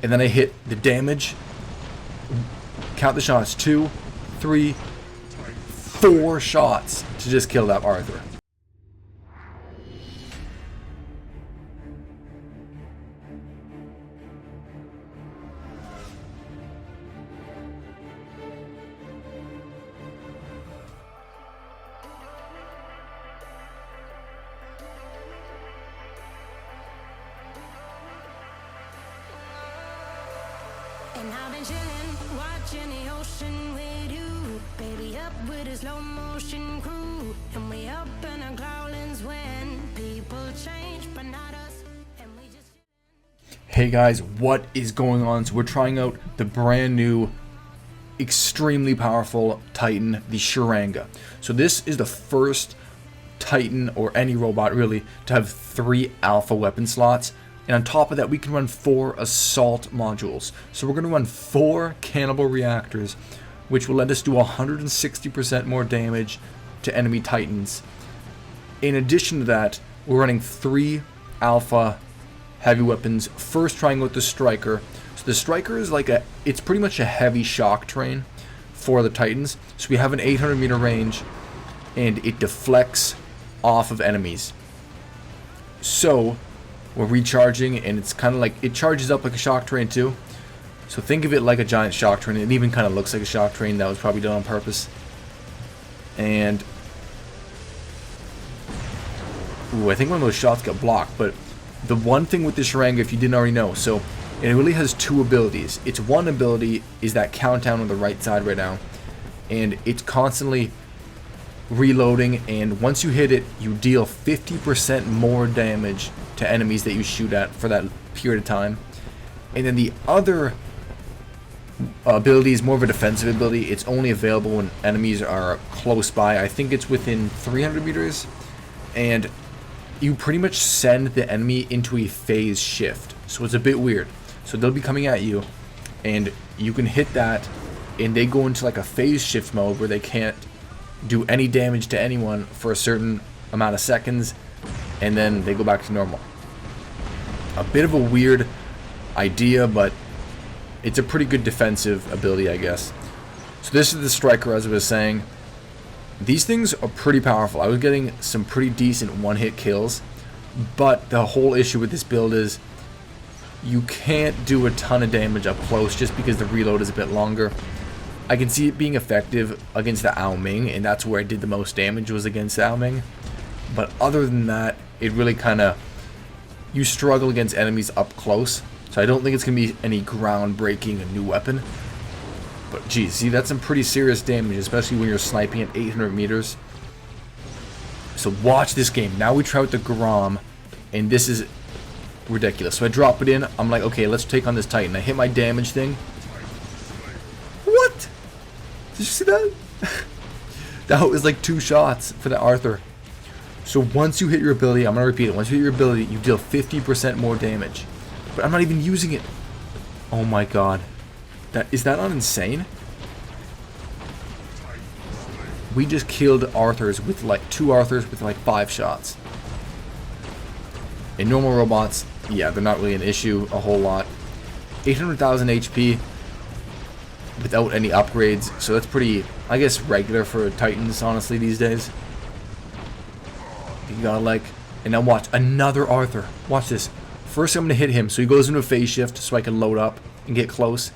and then I hit the damage. Count the shots. 2, 3, 4 shots to just kill that Arthur. And I've been chillin', watching the ocean with you. Baby up with a slow motion crew. And we up in our growlings when people change, but not us. And we just Hey guys, what is going on? So we're trying out the brand new, extremely powerful Titan, the Sharanga. So this is the first Titan, or any robot really, to have 3 alpha weapon slots. And on top of that, we can run 4 assault modules. So we're going to run 4 cannibal reactors, which will let us do 160% more damage to enemy Titans. In addition to that, we're running 3 alpha heavy weapons. First, trying with the Striker. So the Striker is like it's pretty much a heavy shock train for the Titans. So we have an 800 meter range, and it deflects off of enemies. So we're recharging, and it's kind of like, it charges up like a shock train too. So think of it like a giant shock train. It even kind of looks like a shock train. That was probably done on purpose. And ooh, I think one of those shots got blocked. But the one thing with the Sharanga, if you didn't already know, so it really has 2 abilities. Its one ability is that countdown on the right side right now, and it's constantly reloading, and once you hit it, you deal 50% more damage to enemies that you shoot at for that period of time. And then the other ability is more of a defensive ability. It's only available when enemies are close by. I think it's within 300 meters, and you pretty much send the enemy into a phase shift. So it's a bit weird. So they'll be coming at you, and you can hit that, and they go into like a phase shift mode where they can't do any damage to anyone for a certain amount of seconds, and then they go back to normal. A bit of a weird idea, but it's a pretty good defensive ability, I guess. So this is the Striker, as I was saying. These things are pretty powerful. I was getting some pretty decent one-hit kills, but the whole issue with this build is you can't do a ton of damage up close just because the reload is a bit longer. I can see it being effective against the Ao Ming, and that's where I did the most damage, was against the Ao Ming. But other than that, it really kind of, you struggle against enemies up close. So I don't think it's going to be any groundbreaking new weapon. But geez, see, that's some pretty serious damage, especially when you're sniping at 800 meters. So watch this game. Now we try with the GROM, and this is ridiculous. So I drop it in. I'm like, okay, let's take on this Titan. I hit my damage thing. What? Did you see that? That was like 2 shots for the Arthur. So once you hit your ability, I'm going to repeat it. Once you hit your ability, you deal 50% more damage. But I'm not even using it. Oh my god. Is that not insane? We just killed Arthurs with like 2 Arthurs with like 5 shots. In normal robots, yeah, they're not really an issue a whole lot. 800,000 HP without any upgrades, so that's pretty, I guess, regular for Titans, honestly, these days. You gotta like, and now watch another Arthur. Watch this. First, I'm gonna hit him, so he goes into a phase shift, so I can load up and get close.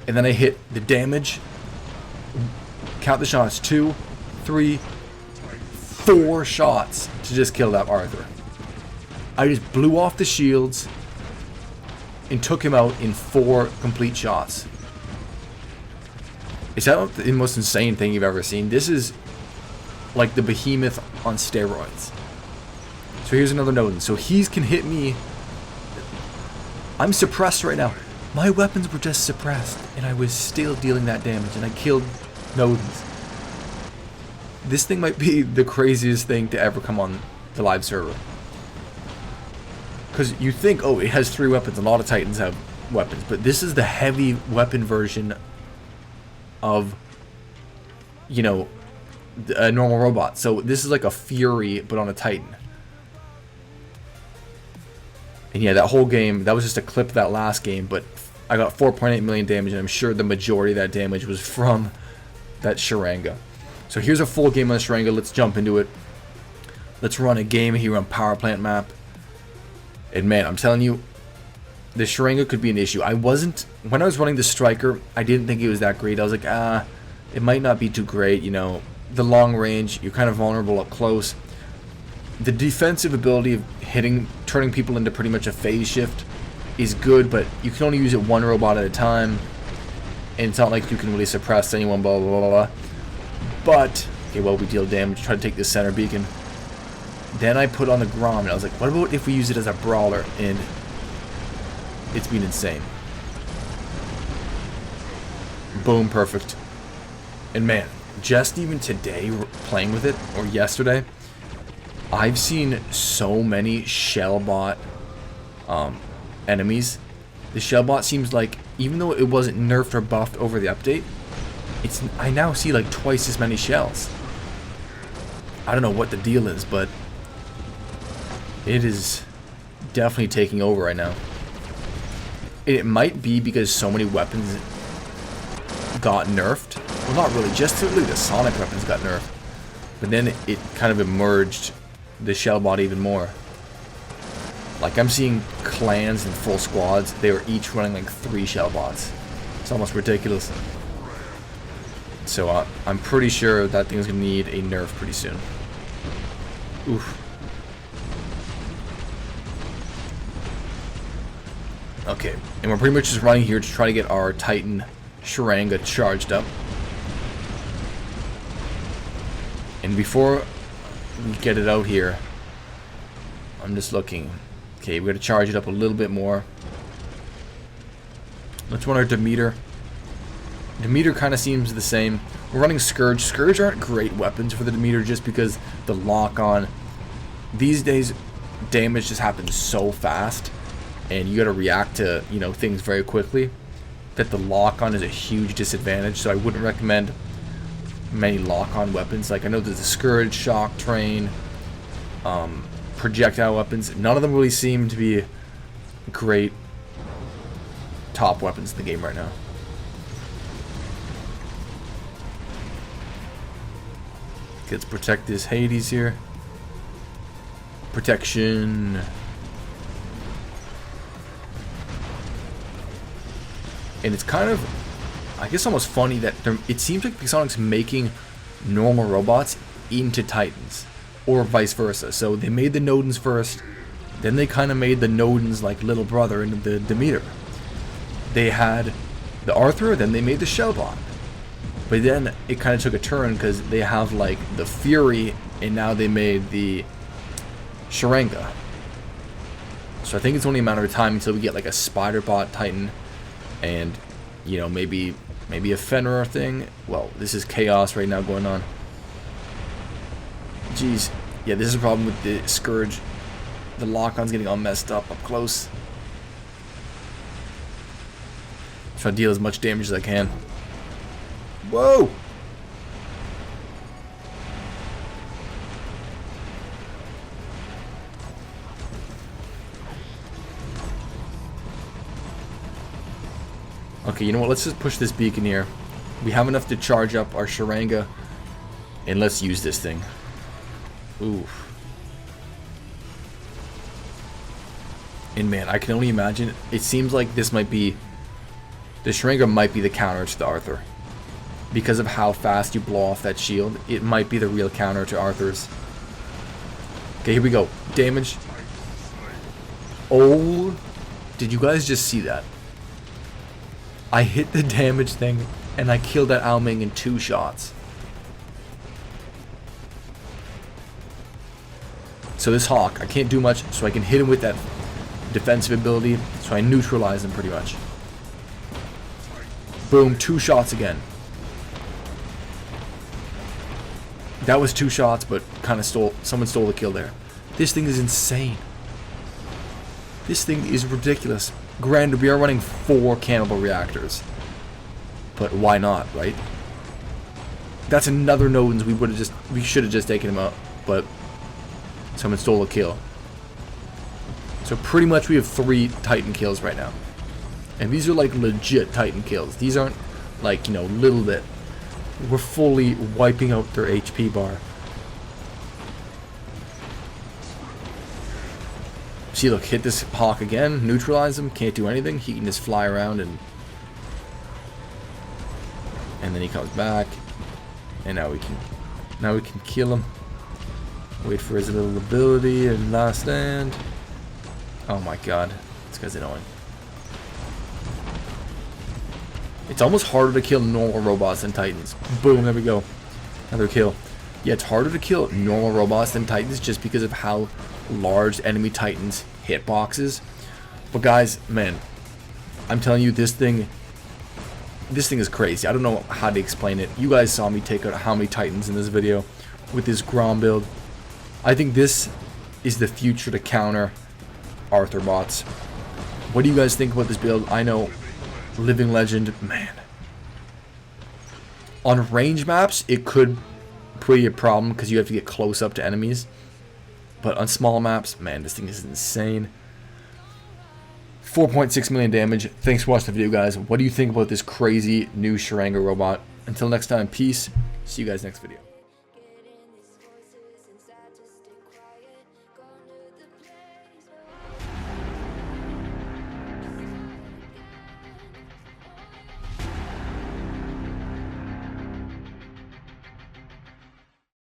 And then I hit the damage. Count the shots. 2, 3, 4 shots to just kill that Arthur. I just blew off the shields and took him out in 4 complete shots. Is that the most insane thing you've ever seen? This is like the behemoth on steroids. So here's another Nodin. So he can hit me. I'm suppressed right now. My weapons were just suppressed, and I was still dealing that damage, and I killed Nodins. This thing might be the craziest thing to ever come on the live server. Because you think, oh, it has 3 weapons. A lot of Titans have weapons, but this is the heavy weapon version of, you know, a normal robot. So this is like a Fury, but on a Titan. And yeah, that whole game, that was just a clip of that last game, but I got 4.8 million damage, and I'm sure the majority of that damage was from that Sharanga. So here's a full game on the Sharanga. Let's jump into it. Let's run a game here on Power Plant map. And man, I'm telling you, the Sharanga could be an issue. When I was running the Striker, I didn't think it was that great. I was like, it might not be too great, you know. The long range, you're kind of vulnerable up close. The defensive ability of turning people into pretty much a phase shift is good, but you can only use it one robot at a time. And it's not like you can really suppress anyone, blah, blah, blah, blah. But, okay, well, we deal damage, try to take this center beacon. Then I put on the GROM, and I was like, what about if we use it as a brawler? And it's been insane. Boom, perfect. And man, just even today, playing with it, or yesterday, I've seen so many Shellbot enemies. The Shellbot seems like, even though it wasn't nerfed or buffed over the update, I now see like twice as many shells. I don't know what the deal is, but it is definitely taking over right now. It might be because so many weapons got nerfed. Well, not really, just really the sonic weapons got nerfed. But then it kind of emerged the Shellbot even more. Like, I'm seeing clans and full squads, they were each running like 3 Shellbots. It's almost ridiculous. So I'm pretty sure that thing's gonna need a nerf pretty soon. Oof. Okay, and we're pretty much just running here to try to get our Titan Sharanga charged up. And before we get it out here, I'm just looking. Okay, we got to charge it up a little bit more. Let's run our Demeter. Demeter kind of seems the same. We're running Scourge. Scourge aren't great weapons for the Demeter just because the lock-on. These days, damage just happens so fast, and you got to react to, you know, things very quickly, that the lock-on is a huge disadvantage. So I wouldn't recommend many lock-on weapons. Like, I know there's the Scourge, Shock Train, projectile weapons. None of them really seem to be great top weapons in the game right now. Let's protect this Hades here. Protection. And it's kind of, I guess, almost funny that it seems like Sonic's making normal robots into Titans, or vice versa. So they made the Nodens first, then they kind of made the Nodens like little brother into the Demeter. They had the Arthur, then they made the Shellbot. But then it kind of took a turn because they have like the Fury, and now they made the Sharanga. So I think it's only a matter of time until we get like a Spider-Bot Titan, and you know, maybe a Fenrir thing. Well, this is chaos right now going on. Jeez, yeah, this is a problem with the Scourge. The lock-on's getting all messed up close. Try to deal as much damage as I can. Whoa! Okay, you know what? Let's just push this beacon here. We have enough to charge up our Sharanga, and let's use this thing. Oof. And man, I can only imagine. It seems like this might be, the Sharanga might be the counter to the Arthur. Because of how fast you blow off that shield, it might be the real counter to Arthur's. Okay, here we go. Damage. Oh, did you guys just see that? I hit the damage thing, and I killed that Ao Ming in 2 shots. So this Hawk, I can't do much, so I can hit him with that defensive ability, so I neutralize him pretty much. Boom, 2 shots again. That was 2 shots, but kind of someone stole the kill there. This thing is insane. This thing is ridiculous. Granted, we are running 4 cannibal reactors, but why not, right? That's another Nodens. We should have just taken him out, but someone stole a kill. So pretty much we have 3 Titan kills right now. And these are like legit Titan kills. These aren't like, you know, little bit. We're fully wiping out their HP bar. See, look, hit this Hawk again, neutralize him, can't do anything. He can just fly around and then he comes back. And now we can kill him. Wait for his little ability and last stand. Oh my god, this guy's annoying. It's almost harder to kill normal robots than Titans. Boom, there we go. Another kill. Yeah, it's harder to kill normal robots than Titans just because of how large enemy Titans hitboxes. But guys, man, I'm telling you, this thing is crazy. I don't know how to explain it. You guys saw me take out how many Titans in this video with this GROM build. I think this is the future to counter Arthur bots. What do you guys think about this build? I know, Living Legend, man. On range maps, it could be a problem because you have to get close up to enemies. But on small maps, man, this thing is insane. 4.6 million damage. Thanks for watching the video, guys. What do you think about this crazy new Sharanga robot? Until next time, peace. See you guys next video.